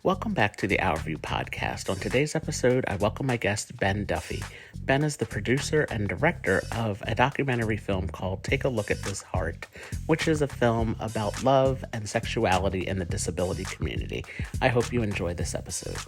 Welcome back to the Our View podcast. On today's episode, I welcome my guest, Ben Duffy. Ben is the producer and director of a documentary film called Take a Look at This Heart, which is a film about love and sexuality in the disability community. I hope you enjoy this episode.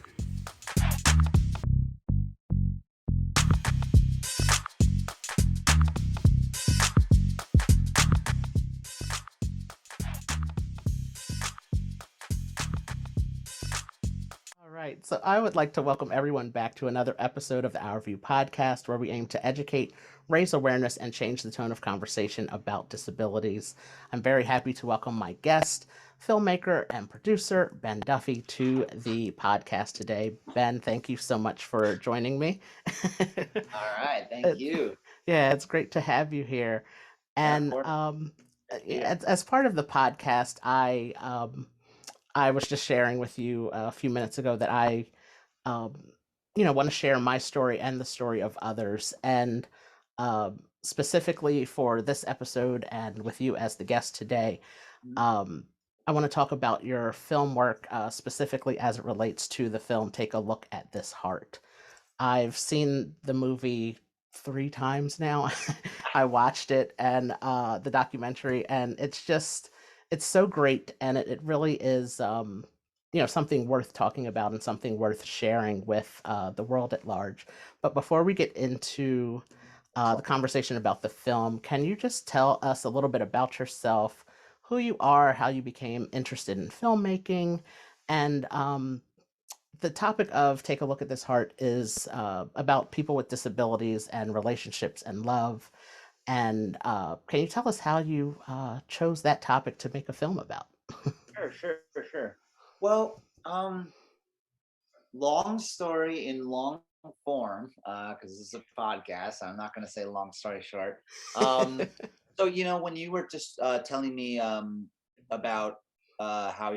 Right, so I would like to welcome everyone back to another episode of the Our View podcast, where we aim to educate, raise awareness, and change the tone of conversation about disabilities. I'm very happy to welcome my guest, filmmaker and producer, Ben Duffy, to the podcast today. Ben, thank you so much for joining me. All right, thank It- you. yeah, it's great to have you here. Yeah, of And course. Yeah. as part of the podcast, I was just sharing with you a few minutes ago that um, want to share my story and the story of others. And specifically for this episode and with you as the guest today, Mhm. um, I want to talk about your film work, specifically as it relates to the film Take a Look at This Heart. I've seen the movie 3 times now. I watched it and the documentary, and it's so great, and it really is something worth talking about and something worth sharing with the world at large. But before we get into the conversation about the film, can you just tell us a little bit about yourself, who you are, how you became interested in filmmaking, and the topic of Take a Look at This Heart is about people with disabilities and relationships and love. And can you tell us how you chose that topic to make a film about? Sure. Well, long story in long form, because this is a podcast. I'm not going to say long story short. Um, so when you were just telling me about how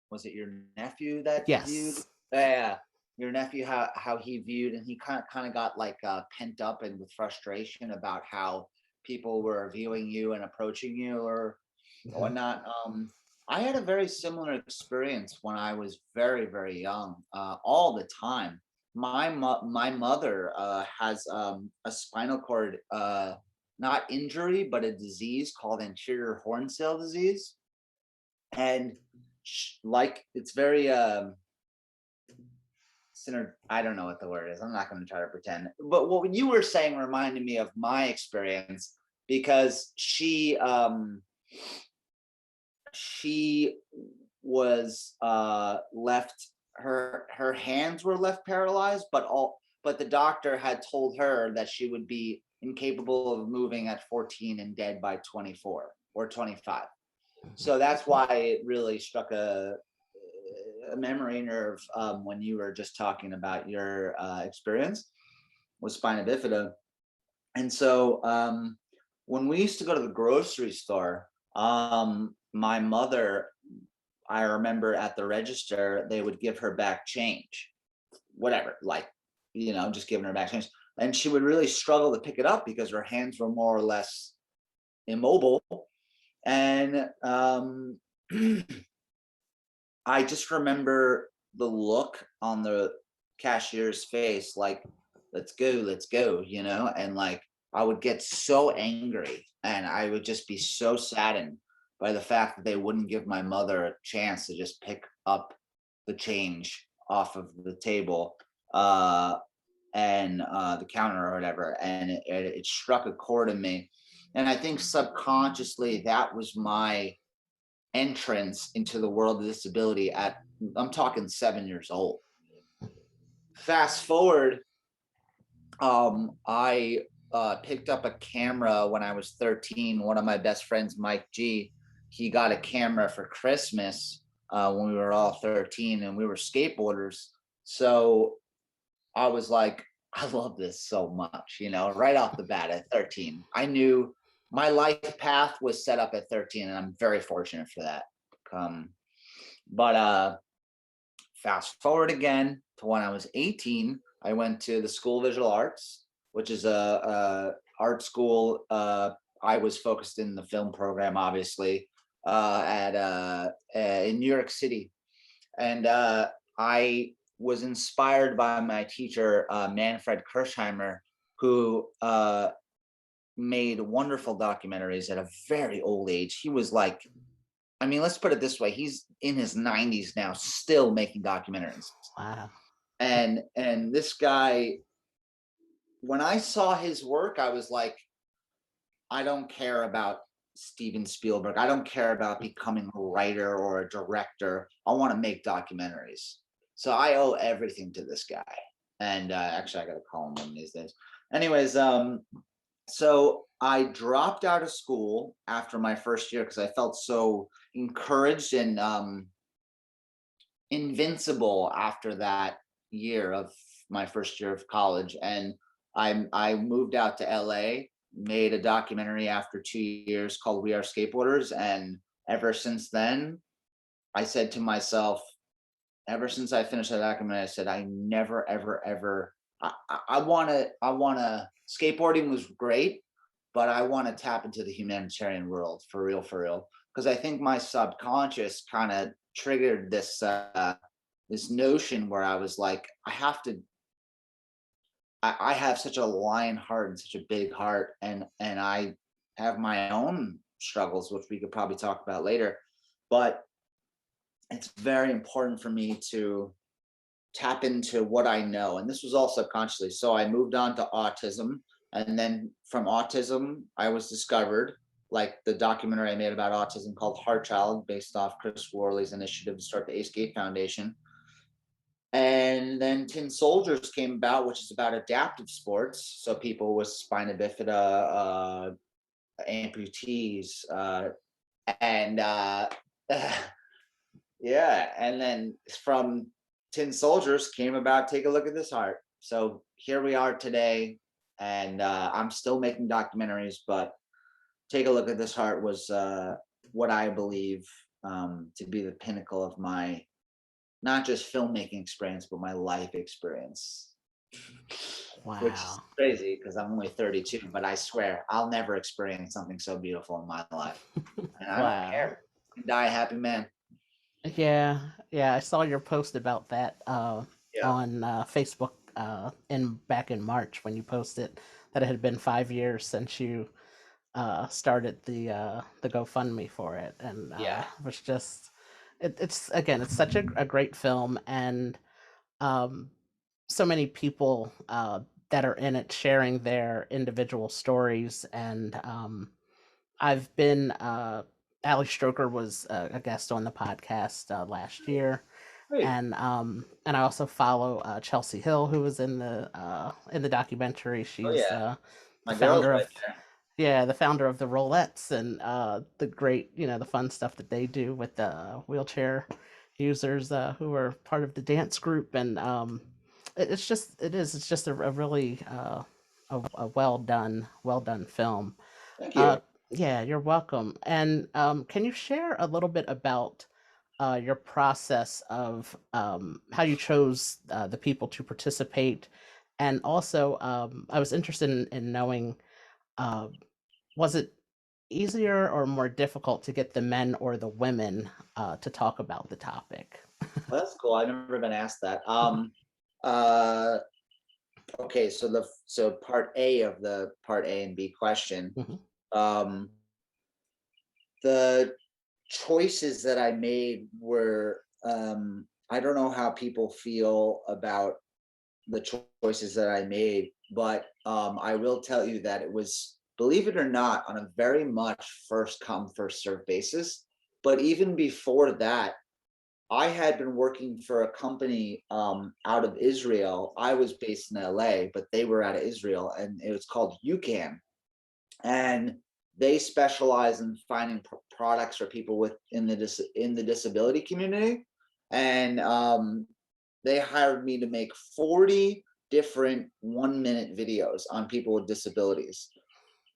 was it your nephew that viewed? Yes. Yeah, your nephew how he viewed, and he kind of got like pent up and with frustration about how people were viewing you and approaching you or Mhm. whatnot. I had a very similar experience when I was very, very young, all the time. My mother has a spinal cord not injury, but a disease called anterior horn cell disease, and like it's very I don't know what the word is. I'm not going to try to pretend. But what you were saying reminded me of my experience because she was left her hands were left paralyzed, but the doctor had told her that she would be incapable of moving at 14 and dead by 24 or 25. So that's why it really struck a memory nerve when you were just talking about your experience with spina bifida. And so when we used to go to the grocery store, my mother, I remember at the register, they would give her back change, whatever, like, just giving her back change. And she would really struggle to pick it up because her hands were more or less immobile. And I just remember the look on the cashier's face, like, let's go, and like I would get so angry and I would just be so saddened by the fact that they wouldn't give my mother a chance to just pick up the change off of the table and the counter or whatever. And it struck a chord in me. And I think subconsciously that was my entrance into the world of disability at I'm talking 7 years old. Fast forward, I picked up a camera when I was 13. One of my best friends, Mike G, he got a camera for Christmas when we were all 13 and we were skateboarders. So I was like, I love this so much, right off the bat at 13. I knew my life path was set up at 13, and I'm very fortunate for that. Um, but fast forward again to when I was 18, I went to the School of Visual Arts, which is a art school. I was focused in the film program, obviously, at in New York City, And I was inspired by my teacher, Manfred Kirschheimer, who made wonderful documentaries at a very old age. He was like, I mean, let's put it this way: he's in his 90s now, still making documentaries. Wow. And this guy, when I saw his work, I was like, I don't care about Steven Spielberg. I don't care about becoming a writer or a director. I want to make documentaries. So I owe everything to this guy. And actually, I got to call him one of these days. Anyways, so I dropped out of school after my first year because I felt so encouraged and invincible after that year of my first year of college. And I moved out to LA, made a documentary after 2 years called We Are Skateboarders. And ever since then, I said to myself, ever since I finished that documentary, I said, I never, ever, ever, I want to, skateboarding was great, but I want to tap into the humanitarian world for real, for real. Because I think my subconscious kind of triggered this notion where I was like, I have to, I have such a lion heart and such a big heart, and I have my own struggles, which we could probably talk about later. But it's very important for me to tap into what I know. And this was all subconsciously. So I moved on to autism. And then from autism, I was discovered, like the documentary I made about autism called Heart Child, based off Chris Worley's initiative to start the Ace Gate Foundation. And then Tin Soldiers came about, which is about adaptive sports. So people with spina bifida, amputees, and yeah, and then from Tin Soldiers came about Take a Look at This Heart. So here we are today, and I'm still making documentaries, but Take a Look at This Heart was what I believe to be the pinnacle of my not just filmmaking experience, but my life experience, which is Wow. crazy because I'm only 32, but I swear I'll never experience something so beautiful in my life. And I don't Wow. care. Die a happy man. Yeah, yeah, I saw your post about that Yeah. on Facebook in back in March when you posted that it had been 5 years since you started the GoFundMe for it, and Yeah. it was just it's again it's such a great film, and um, so many people that are in it sharing their individual stories, and I've been Ali Stroker was a guest on the podcast last year, Great. and I also follow Chelsea Hill, who was in the documentary. Oh She's yeah. the My girl's founder right of there. yeah, the founder of the Rolettes and the great, the fun stuff that they do with the wheelchair users who are part of the dance group. And it's just a really a well done film. Thank Uh, you. yeah, you're welcome. And can you share a little bit about your process of how you chose the people to participate? And also, I was interested in knowing, uh, was it easier or more difficult to get the men or the women to talk about the topic? Well, that's cool. I've never been asked that. Uh, okay, so part A of the part A and B question. Mhm. Um, the choices that I made were I don't know how people feel about the choices that I made, but I will tell you that it was, believe it or not, on a very much first come, first serve basis. But even before that, I had been working for a company out of Israel. I was based in LA, but they were out of Israel, and it was called UCAN. And they specialize in finding products for people with in the disability community. And they hired me to make 40 different 1 minute videos on people with disabilities.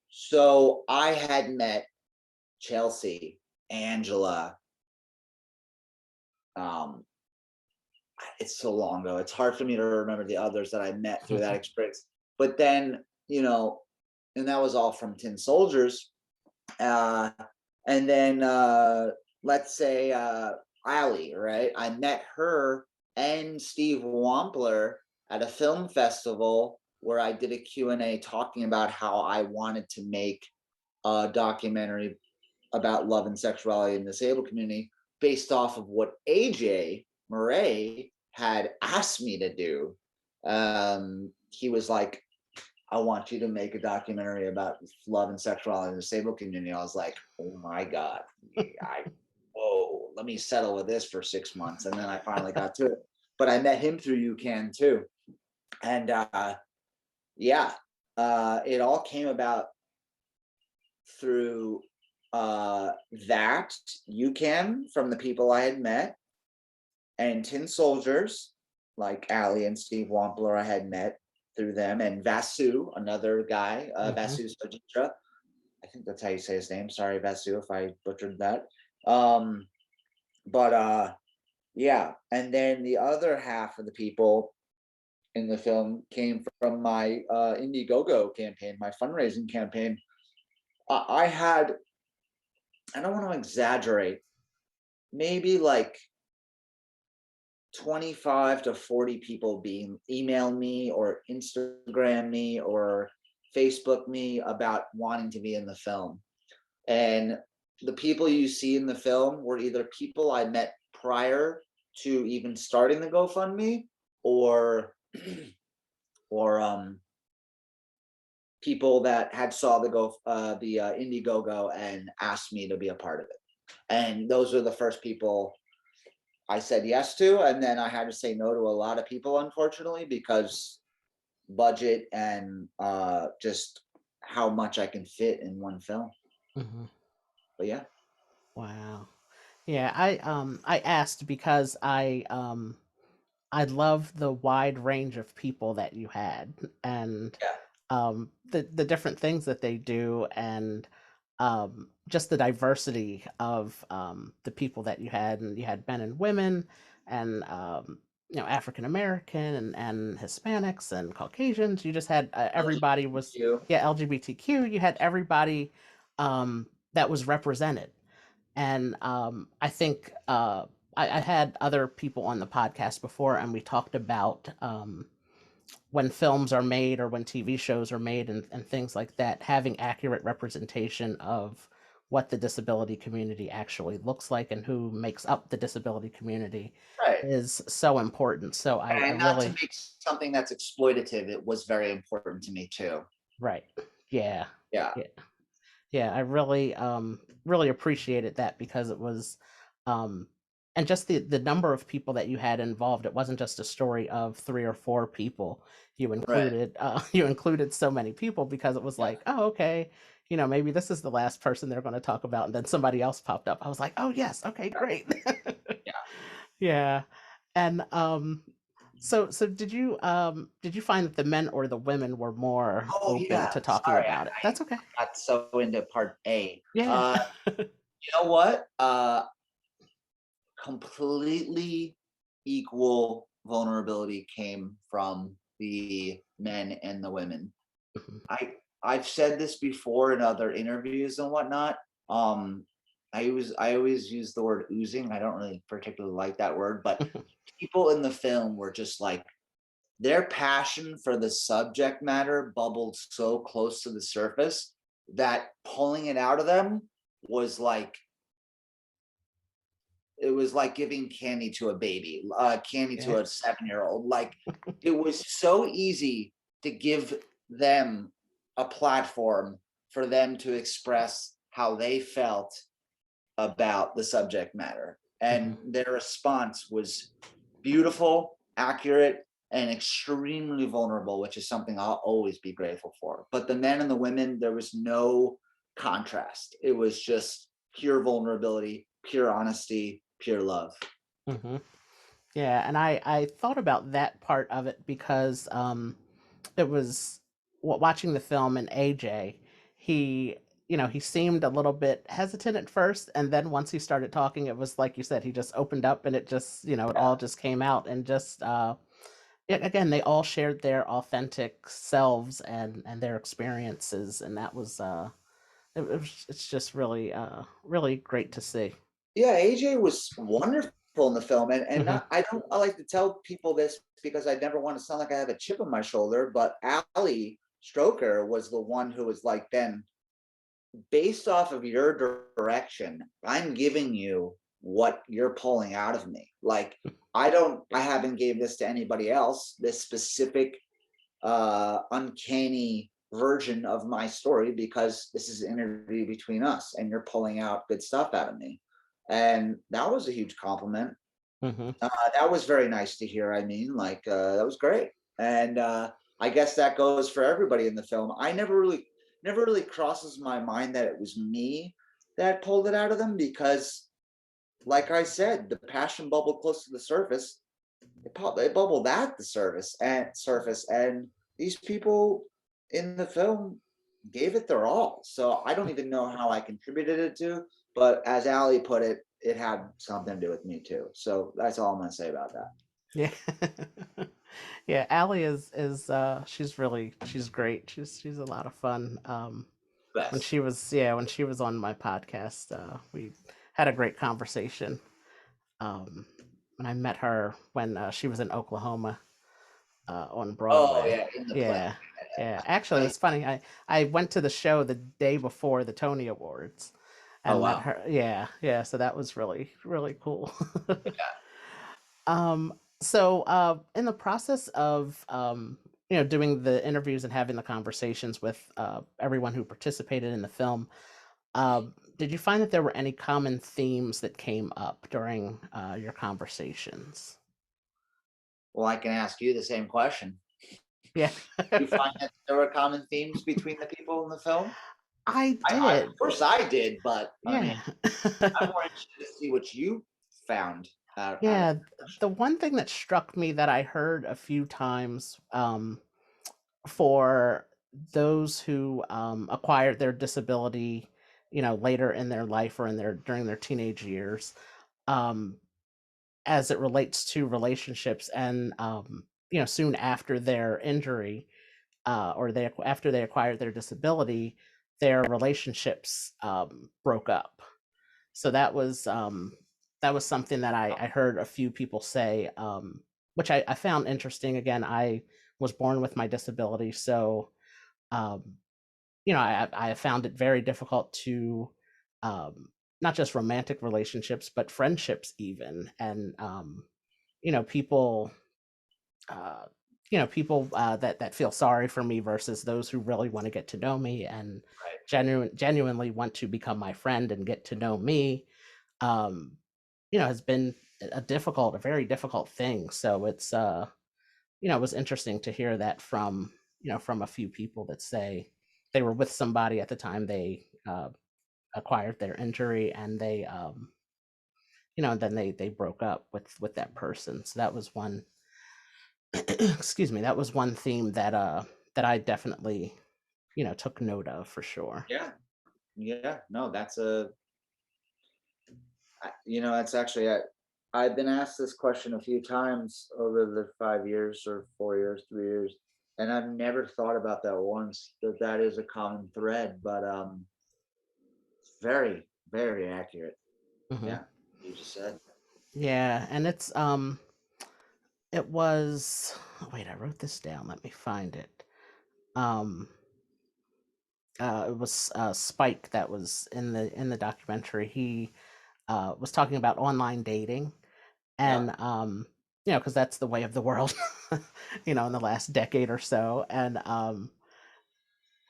So I had met Chelsea, Angela, um, it's so long ago. It's hard for me to remember the others that I met through that experience. But then, and that was all from Tin Soldiers. Uh, and then let's say Allie, right? I met her and Steve Wampler at a film festival where I did a Q&A talking about how I wanted to make a documentary about love and sexuality in the disabled community based off of what AJ Murray had asked me to do. He was like, I want you to make a documentary about love and sexuality in the disabled community. I was like, oh my God. I whoa, let me settle with this for 6 months. And then I finally got to it. But I met him through UCAN too. And yeah, it all came about through that UCAN from the people I had met, and Tin Soldiers like Ali and Steve Wampler I had met through them, and Vasu, another guy, Hmm. Vasu Sajitra. I think that's how you say his name. Sorry, Vasu, if I butchered that. Um, but yeah, and then the other half of the people in the film came from my Indiegogo campaign, my fundraising campaign. I had, I don't want to exaggerate, maybe like 25 to 40 people being email me or Instagram me or Facebook me about wanting to be in the film. And the people you see in the film were either people I met prior to even starting the GoFundMe, or or people that had saw the Indiegogo and asked me to be a part of it. And those are the first people I said yes to, and then I had to say no to a lot of people, unfortunately, because budget and just how much I can fit in one film. Hmm. But yeah, Wow. Yeah, I asked because I love the wide range of people that you had, and yeah, the different things that they do, and just the diversity of the people that you had. And you had men and women, and African American, and Hispanics and Caucasians. You just had everybody was, LGBTQ. yeah, LGBTQ. You had everybody that was represented. And I think I had other people on the podcast before, and we talked about when films are made or when TV shows are made, and things like that, having accurate representation of what the disability community actually looks like and who makes up the disability community Right. is so important. So I And not to really, make something that's exploitative, it was very important to me too. right. Yeah. Yeah. Yeah. Yeah, I really really appreciated that because it was um and just the number of people that you had involved. It wasn't just a story of three or four people. You Right. included you included so many people because it was Yeah. like, oh, okay, maybe this is the last person they're going to talk about, and then somebody else popped up. I was like, oh yes, okay, great. Yeah. Yeah. And so did you find that the men or the women were more Oh open yeah. to talking Sorry, about it? That's okay. I got so into part A. Yeah. You know what? Completely equal vulnerability came from the men and the women. Mhm. I've said this before in other interviews and whatnot. Um, I always use the word oozing. I don't really particularly like that word, but people in the film were just like, their passion for the subject matter bubbled so close to the surface that pulling it out of them was like, it was like giving candy to a baby, candy Yeah. to a 7-year old. Like, it was so easy to give them a platform for them to express how they felt about the subject matter. Mhm. And their response was beautiful, accurate, and extremely vulnerable, which is something I'll always be grateful for. But the men and the women, there was no contrast. It was just pure vulnerability, pure honesty, pure love. Mhm. Yeah, and I thought about that part of it because it was watching the film, and AJ, he he seemed a little bit hesitant at first, and then once he started talking, it was like you said, he just opened up, and it just it Yeah. all just came out. And just again, they all shared their authentic selves and their experiences, and that was it's just really really great to see. Yeah, AJ was wonderful. in the film, and Hmm. not I like to tell people this because I never want to sound like I have a chip on my shoulder, but Ali Stroker was the one who was like, Ben, based off of your direction, I'm giving you what you're pulling out of me. Like I haven't gave this to anybody else, this specific uncanny version of my story, because this is an interview between us and you're pulling out good stuff out of me. And that was a huge compliment. Hmm. That was very nice to hear. I mean, like, that was great. And I guess that goes for everybody in the film. I never really crosses my mind that it was me that pulled it out of them, because, like I said, the passion bubbled close to the surface. It bubbled at the surface, and these people in the film gave it their all. So I don't even know how I contributed it to, but as Ali put it, it had something to do with me too. So that's all I'm going to say about that. Yeah. Yeah, Allie is she's great. She's a lot of fun. When Best. when she was on my podcast, we had a great conversation. Um, when I met her when she was in Oklahoma on Oh Broadway. yeah, in the play. Yeah, yeah. Actually, I, it's funny. I went to the show the day before the Tony Awards, oh and met wow. her. Yeah, yeah. So that was really cool. In the process of doing the interviews and having the conversations with everyone who participated in the film, did you find that there were any common themes that came up during your conversations? Well, I can ask you the same question. Yeah, You find that there were common themes between the people in the film? I Of did. course I did, but I mean, Yeah. I'm more interested to see what you found out of Yeah, that question. the one thing that struck me that I heard a few times for those who acquired their disability, later in their life or in their during their teenage years, um, as it relates to relationships and soon after their injury or after they acquired their disability, their relationships broke up. So that was something that I heard a few people say, which I found interesting. Again, I was born with my disability, so um, I found it very difficult to not just romantic relationships, but friendships even, and people uh, people that feel sorry for me versus those who really want to get to know me and Right. genuinely want to become my friend and get to know me. Um, has been a very difficult thing. So it was interesting to hear that from from a few people that say they were with somebody at the time they acquired their injury, and they then they broke up with that person. So that was one excuse me, that was one theme that I definitely took note of for sure. Yeah. Yeah. No, that's a that's actually I've been asked this question a few times over the 5 years or 4 years, 3 years, and I've never thought about that once. That is a common thread, but it's very, very accurate. Hmm. Yeah, you just said. Yeah, and it was wait, I wrote this down. Let me find it. Um, it was Spike that was in the documentary. He was talking about online dating, Yeah. and because that's the way of the world, in the last decade or so, and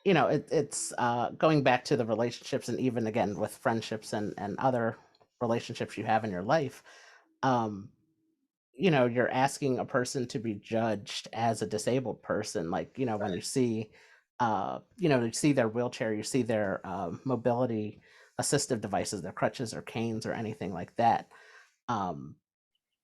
it's going back to the relationships, and even again with friendships and other relationships you have in your life. Um, you're asking a person to be judged as a disabled person, like when you see you see their wheelchair, you see their mobility assistive devices, their crutches or canes or anything like that. um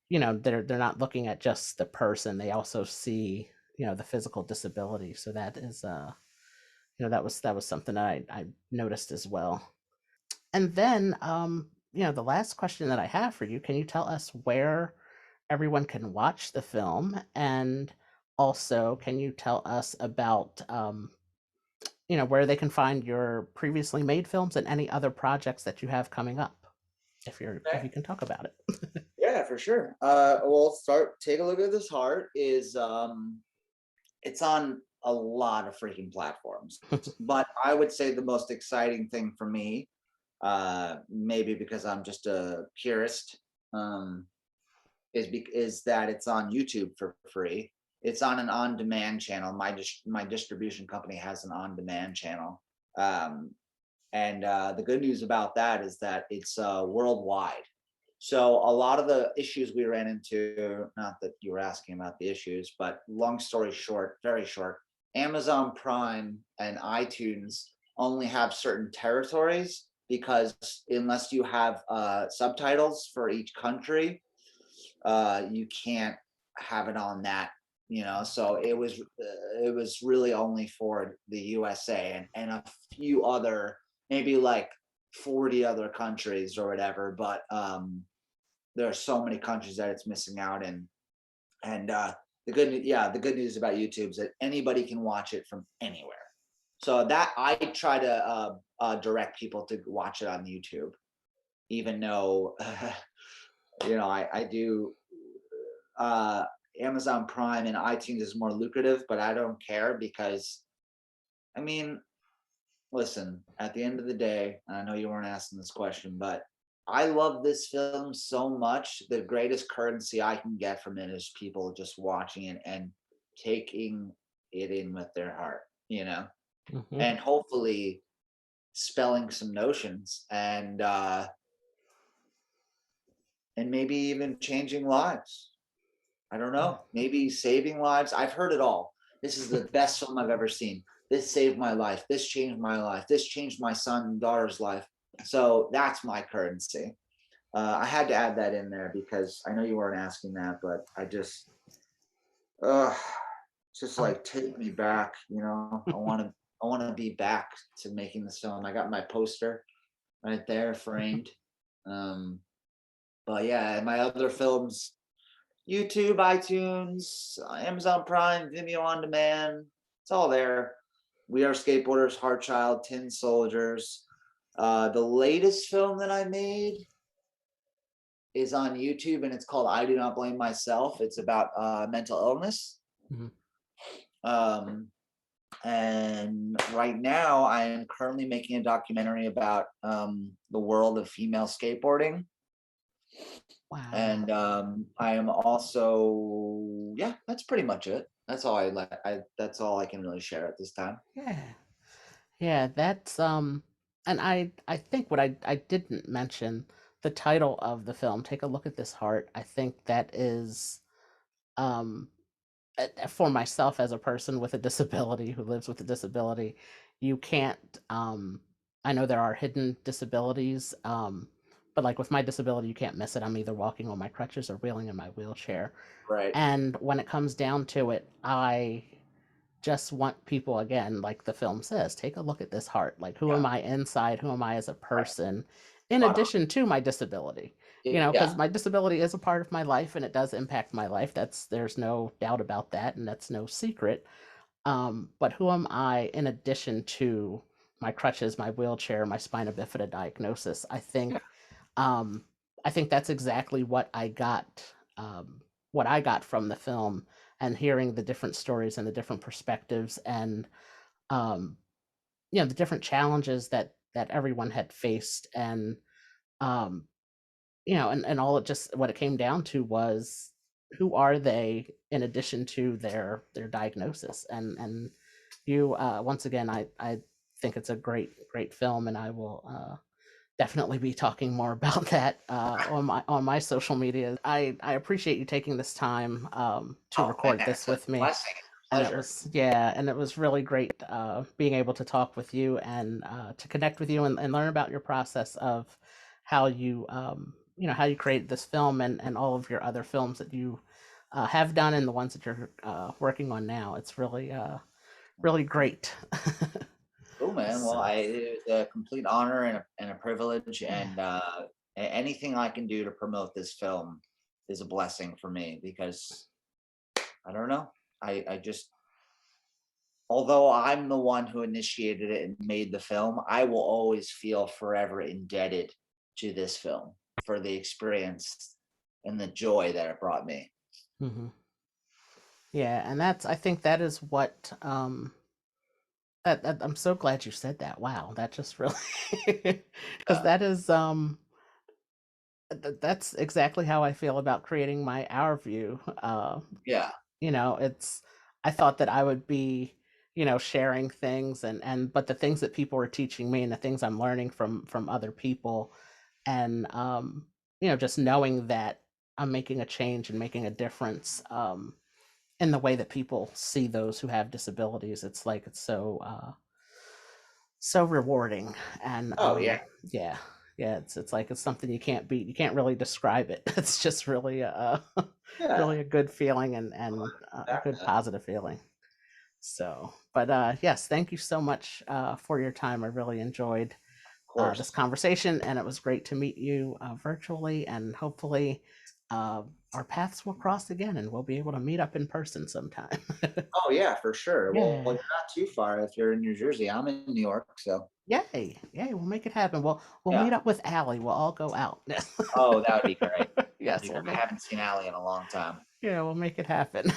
they're not looking at just the person, they also see the physical disability. So that is that was something that I noticed as well. And then, the last question that I have for you, can you tell us where everyone can watch the film? And also, can you tell us about, where they can find your previously made films and any other projects that you have coming up, if you Okay. can talk about it? Yeah. for sure. Well, start take a look at this heart is it's on a lot of freaking platforms. But I would say the most exciting thing for me, maybe because I'm just a purist, um, is that it's on YouTube for free. It's on an on-demand channel. My distribution company has an on-demand channel, um, and the good news about that is that it's worldwide. So a lot of the issues we ran into, not that you were asking about the issues, but long story short, very short, Amazon Prime and iTunes only have certain territories because unless you have subtitles for each country, you can't have it on that. So it was really only for the USA and a few other, maybe like 40 other countries or whatever. But there are so many countries that it's missing out in. And the good news about YouTube is that anybody can watch it from anywhere. So that I try to direct people to watch it on YouTube, even though I do uh, Amazon Prime and iTunes is more lucrative, but I don't care because I mean, listen, at the end of the day, I know you weren't asking this question, but I love this film so much. The greatest currency I can get from it is people just watching it and taking it in with their heart, Mhm. and hopefully spelling some notions and maybe even changing lives. I don't Yeah. know, maybe saving lives. I've heard it all. This is the best film I've ever seen. This saved my life. This changed my life. This changed my son and daughter's life. So that's my currency. I had to add that in there because I know you weren't asking that, but uh, just Um, like take me back. I want to be back to making this film. I got my poster right there framed. Um, but yeah, my other films, YouTube, iTunes, Amazon Prime, Vimeo on Demand. It's all there. We Are Skateboarders, Heart Child, Tin Soldiers. The latest film that I made is on YouTube and it's called I Do Not Blame Myself. It's about mental illness. mhm. Um, and right now, I am currently making a documentary about the world of female skateboarding. Wow. And I am also, yeah, that's pretty much it. That's all I let. That's all I can really share at this time. Yeah. Yeah, that's and I think what I didn't mention, the title of the film, Take a Look at This Heart. I think that is um for myself as a person with a disability who lives with a disability, you can't I know there are hidden disabilities, but like with my disability, you can't miss it. I'm either walking on my crutches or wheeling in my wheelchair. Right. And when it comes down to it, I just want people, again, like the film says, take a look at this heart. Like, who Yeah. am I inside? Who am I as a Right. person? In Spot on. addition to my disability, because Yeah. my disability is a part of my life and it does impact my life. There's no doubt about that, and that's no secret. But who am I in addition to my crutches, my wheelchair, my spina bifida diagnosis? Yeah. Um, I think that's exactly um, what I got from the film, and hearing the different stories and the different perspectives, and um, the different challenges that everyone had faced, and um, and all it just what it came down to was, who are they in addition to their diagnosis? And you once again, I think it's a great film, and I will definitely be talking more about that on my social media. I appreciate you taking this time to Oh man, record this it's a with me, blessing. It's a and it pleasure. was yeah, and it was really great being able to talk with you, and to connect with you, and learn about your process of how how you created this film, and all of your other films that you have done, and the ones that you're working on now. It's really great. Cool, man. Well, So it was a complete honor and a privilege, yeah. and anything I can do to promote this film is a blessing for me because I don't know. I just, although I'm the one who initiated it and made the film, I will always feel forever indebted to this film for the experience and the joy that it brought me. Hmm. Yeah, and I think that is what I'm so glad you said that. Wow, that just really because Yeah. that is that's exactly how I feel about creating my Our View. Yeah. It's I thought that I would be, sharing things but the things that people are teaching me and the things I'm learning from other people and just knowing that I'm making a change and making a difference in the way that people see those who have disabilities. It's like it's so rewarding and Oh yeah. yeah. Yeah, it's like it's something you can't beat. You can't really describe it. It's just really Yeah. really a good feeling and a good Exactly. Of positive feeling. So, but yes, thank you so much for your time. I really enjoyed this course. conversation, and it was great to meet you virtually. And hopefully, our paths will cross again, and we'll be able to meet up in person sometime. Oh yeah, for sure. Well, you're Yeah. not too far if you're in New Jersey. I'm in New York, so Yay. Yay. We'll make it happen. We'll yeah. meet up with Allie. We'll all go out. Oh, that would be great. That'd Yes, be great. I haven't seen Allie in a long time. yeah, we'll make it happen.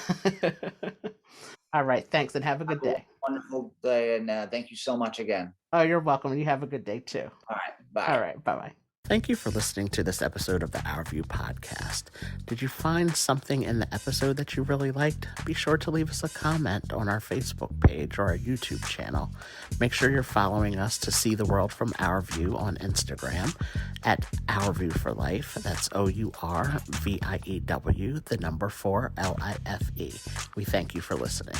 All right. Thanks, and have a good Have a day. wonderful day, and thank you so much again. Oh, you're welcome. You have a good day too. All right. All Bye. right. Bye bye. Thank you for listening to this episode of the Our View podcast. Did you find something in the episode that you really liked? Be sure to leave us a comment on our Facebook page or our YouTube channel. Make sure you're following us to see the world from our view on Instagram at Our View for Life. That's OURVIEW, the number 4 LIFE. We thank you for listening.